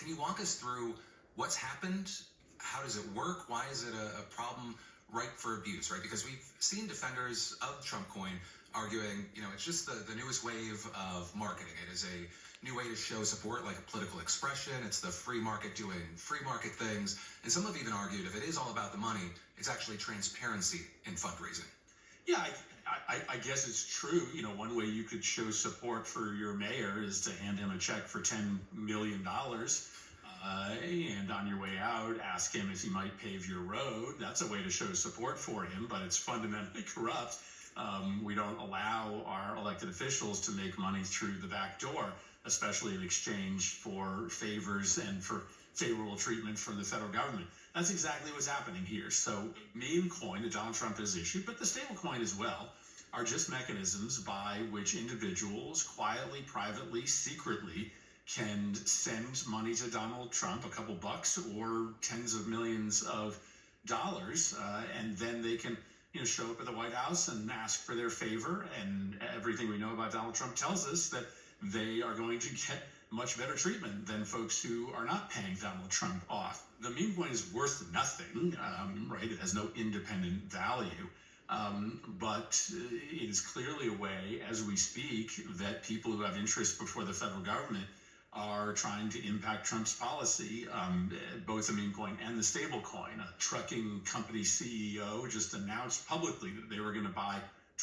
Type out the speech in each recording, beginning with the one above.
Can you walk us through what's happened? How does it work? Why is it a problem ripe for abuse, right? Because we've seen defenders of Trump coin arguing, it's just the newest wave of marketing. It is a new way to show support, like a political expression. It's the free market doing free market things. And some have even argued if it is all about the money, it's actually transparency in fundraising. Yeah, I guess it's true. One way you could show support for your mayor is to hand him a check for $10 million. And on your way out, ask him if he might pave your road. That's a way to show support for him, but it's fundamentally corrupt. We don't allow our elected officials to make money through the back door, especially in exchange for favors and for favorable treatment from the federal government. That's exactly what's happening here. So meme coin that Donald Trump has issued, but the stable coin as well, are just mechanisms by which individuals quietly, privately, secretly can send money to Donald Trump, a couple bucks or tens of millions of dollars, and then they can show up at the White House and ask for their favor. And everything we know about Donald Trump tells us that they are going to get much better treatment than folks who are not paying Donald Trump off. The meme coin is worth nothing, right? It has no independent value. But it is clearly a way, as we speak, that people who have interest before the federal government are trying to impact Trump's policy, both the meme coin and the stable coin. A trucking company CEO just announced publicly that they were going to buy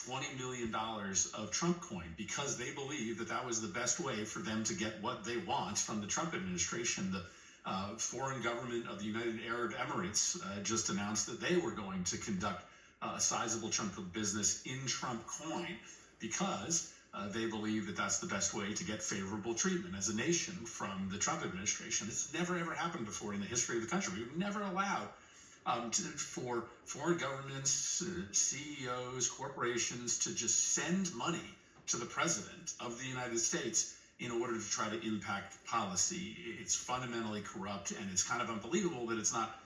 $20 million of Trump coin because they believe that that was the best way for them to get what they want from the Trump administration. The foreign government of the United Arab Emirates just announced that they were going to conduct a sizable chunk of business in Trump coin because they believe that that's the best way to get favorable treatment as a nation from the Trump administration. It's never, ever happened before in the history of the country. We've never allowed for foreign governments, CEOs, corporations to just send money to the president of the United States in order to try to impact policy. It's fundamentally corrupt, and it's kind of unbelievable that it's not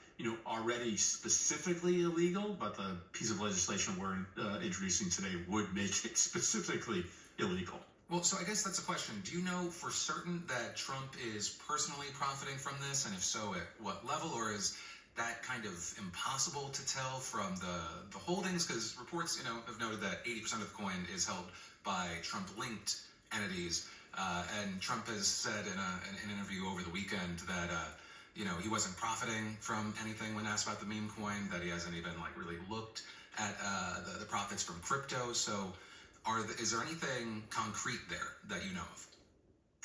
already specifically illegal, but the piece of legislation we're introducing today would make it specifically illegal. Well, so I guess that's a question. Do you know for certain that Trump is personally profiting from this? And if so, at what level? Or is that kind of impossible to tell from the holdings? Because reports, have noted that 80% of the coin is held by Trump-linked entities. And Trump has said in an interview over the weekend that, he wasn't profiting from anything when asked about the meme coin, that he hasn't even really looked at the profits from crypto. So is there anything concrete there that you know of?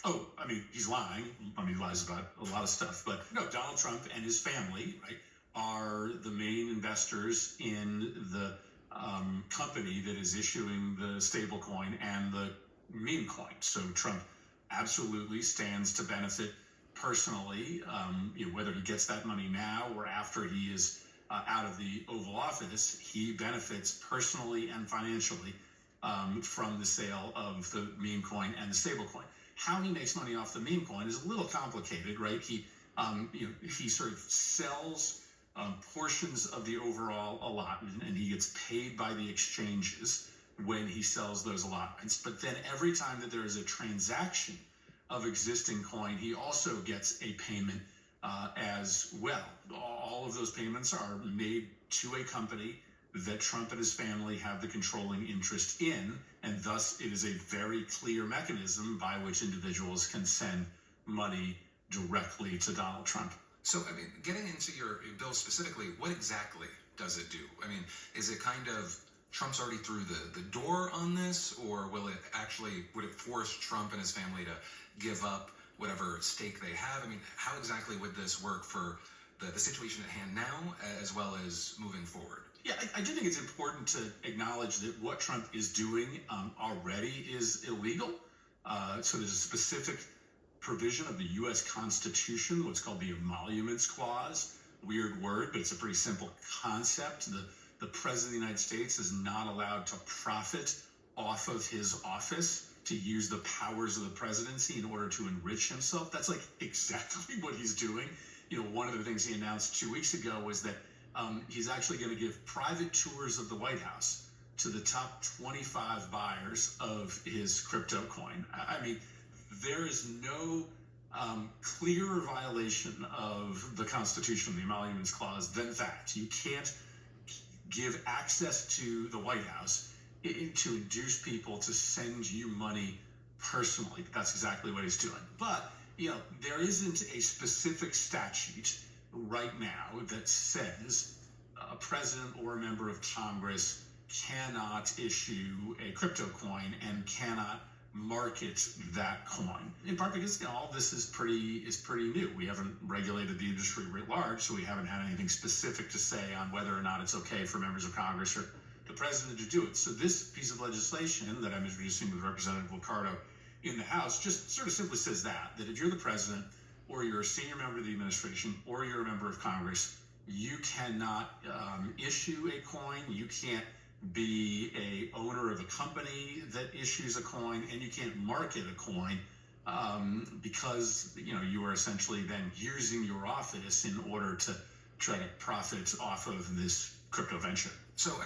Oh, he's lying. He lies about a lot of stuff. But no, Donald Trump and his family, right, are the main investors in the company that is issuing the stable coin and the meme coin. So Trump absolutely stands to benefit personally, whether he gets that money now or after he is out of the Oval Office, he benefits personally and financially from the sale of the meme coin and the stable coin. How he makes money off the meme coin is a little complicated, right? He sort of sells portions of the overall allotment, and he gets paid by the exchanges when he sells those allotments. But then every time that there is a transaction of existing coin, he also gets a payment as well. All of those payments are made to a company that Trump and his family have the controlling interest in, and thus it is a very clear mechanism by which individuals can send money directly to Donald Trump. So, getting into your bill specifically, what exactly does it do? Is it kind of Trump's already through the door on this, or would it force Trump and his family to give up whatever stake they have? How exactly would this work for the situation at hand now, as well as moving forward? Yeah, I do think it's important to acknowledge that what Trump is doing already is illegal. So there's a specific provision of the U.S. Constitution, what's called the Emoluments Clause. Weird word, but it's a pretty simple concept. The President of the United States is not allowed to profit off of his office, to use the powers of the presidency in order to enrich himself. That's exactly what he's doing. One of the things he announced 2 weeks ago was that he's actually going to give private tours of the White House to the top 25 buyers of his crypto coin. There is no clearer violation of the Constitution, the Emoluments Clause, than that. You can't give access to the White House to induce people to send you money personally. That's exactly what he's doing. But, there isn't a specific statute right now that says a president or a member of Congress cannot issue a crypto coin and cannot market that coin. In part because all this is pretty new. We haven't regulated the industry writ large, so we haven't had anything specific to say on whether or not it's okay for members of Congress or the president to do it. So this piece of legislation that I'm introducing with Representative Liccardo in the House just sort of simply says that if you're the president or you're a senior member of the administration or you're a member of Congress, you cannot issue a coin. You can't be a owner of a company that issues a coin, and you can't market a coin because you are essentially then using your office in order to try to profit off of this crypto venture. So